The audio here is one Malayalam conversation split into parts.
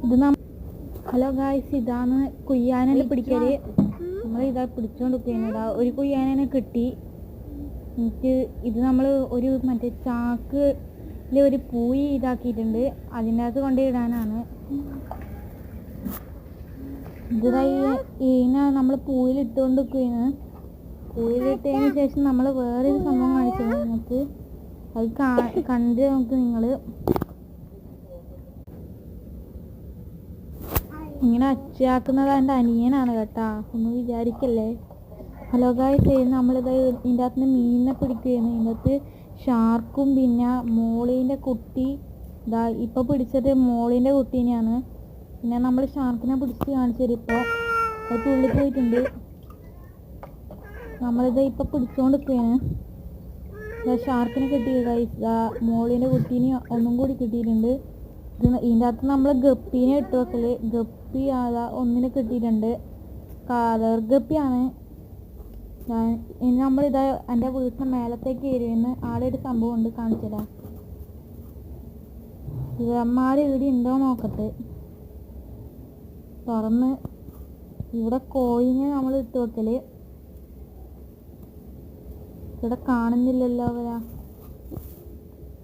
ഇത് ഹലോ ഗായ്സ്, ഇതാണ് കുയ്യാനെ പിടിക്കല്. നമ്മൾ ഇതാ പിടിച്ചോണ്ടിരിക്കുന്നതാ. ഒരു കുയ്യാനെ കിട്ടി. എനിക്ക് ഇത് നമ്മൾ ഒരു മറ്റേ ചാക്കിൽ ഒരു പൂയി ഇതാക്കിയിട്ടുണ്ട്. അതിൻ്റെ അകത്ത് കൊണ്ടിടാനാണ്. ഇതായി ഇതിനെ നമ്മൾ പൂയിലിട്ടുകൊണ്ട് നിൽക്കുകയാണ്. പൂയിലിട്ടതിന് ശേഷം നമ്മൾ വേറൊരു സംഭവം കാണിച്ചത് നിങ്ങൾക്ക്. അത് കണ്ട് നമുക്ക് നിങ്ങൾ ഇങ്ങനെ അച്ചയാക്കുന്നത് എൻ്റെ അനിയനാണ് കേട്ടാ, ഒന്നും വിചാരിക്കല്ലേ. ഹലോ ഗായ്സ്, നമ്മളിത് ഇതിൻ്റെ അകത്ത് നിന്ന് മീനിനെ പിടിക്കുകയാണ്. ഇതിൻ്റെ അകത്ത് ഷാർക്കും പിന്നെ മോളീൻ്റെ കുട്ടി. ഇതാ ഇപ്പോൾ പിടിച്ചത് മോളീൻ്റെ കുട്ടീനെയാണ്. പിന്നെ നമ്മൾ ഷാർക്കിനെ പിടിച്ച് കാണിച്ചു തരും. ഇപ്പോൾ അത് തുള്ളി പോയിട്ടുണ്ട്. നമ്മളിത് ഇപ്പോൾ പിടിച്ചുകൊണ്ടിരിക്കുകയാണ്. ഷാർക്കിനെ കിട്ടിയത് ഗായ്സ്. മോളീൻ്റെ കുട്ടീനെ ഒന്നും കൂടി കിട്ടിയിട്ടുണ്ട്. ഇതിൻ്റെ അകത്ത് നമ്മൾ ഗപ്പീനെ ഇട്ട് വെക്കല്. ഗപ്പി ഒന്നിനെ കിട്ടിയിട്ടുണ്ട്. കളർ ഗപ്പിയാണ്. ഇനി നമ്മളിതാ എൻ്റെ വീട്ടിന് മേലത്തേക്ക് കയറിയെന്ന് ആടെ ഒരു സംഭവം ഉണ്ട്, കാണിച്ചതാ. ഇവന്മാർ ഇവിടെ ഉണ്ടോ നോക്കട്ടെ. തുറന്ന് ഇവിടെ കോഴിനെ നമ്മൾ ഇട്ട് വെക്കല്. ഇവിടെ കാണുന്നില്ലല്ലോ അവരാ.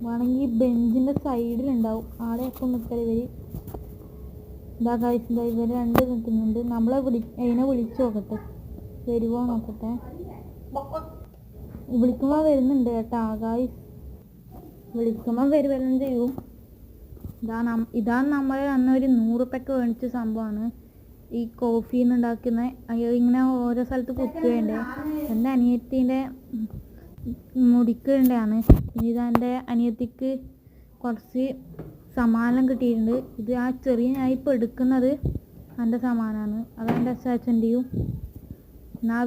വേണമെങ്കിൽ ബെഞ്ചിൻ്റെ സൈഡിലുണ്ടാവും. ആടെ എപ്പോൾ നിൽക്കല് ഇവർ. ഇതാ ഗായ്സ്, ഇവർ രണ്ട് നിൽക്കുന്നുണ്ട്. നമ്മളെ അതിനെ വിളിച്ചു നോക്കട്ടെ, വരുമോ നോക്കട്ടെ. വിളിക്കുമ്പോൾ വരുന്നുണ്ട് കേട്ടാ ഗായ്സ്. വിളിക്കുമ്പോൾ വരുവെല്ലാം ചെയ്യും. ഇതാണ് നമ്മൾ അന്ന് ഒരു 100 രൂപയ്ക്ക് മേടിച്ച സംഭവമാണ്. ഈ കോഫീന്ന് ഉണ്ടാക്കുന്ന ഇങ്ങനെ ഓരോ സ്ഥലത്ത് കുത്തുകയുണ്ട്. എൻ്റെ അനിയത്തിൻ്റെ മുടിക്കേണ്ടതാണ്. ഇനി ഇതെൻ്റെ അനിയത്തിക്ക് കുറച്ച് സമ്മാനം കിട്ടിയിട്ടുണ്ട്. ഇത് ആ ചെറിയ ഞാൻ ഇപ്പോൾ എടുക്കുന്നത് എൻ്റെ സമ്മാനമാണ്. അതെൻ്റെ അച്ഛൻ്റെയും.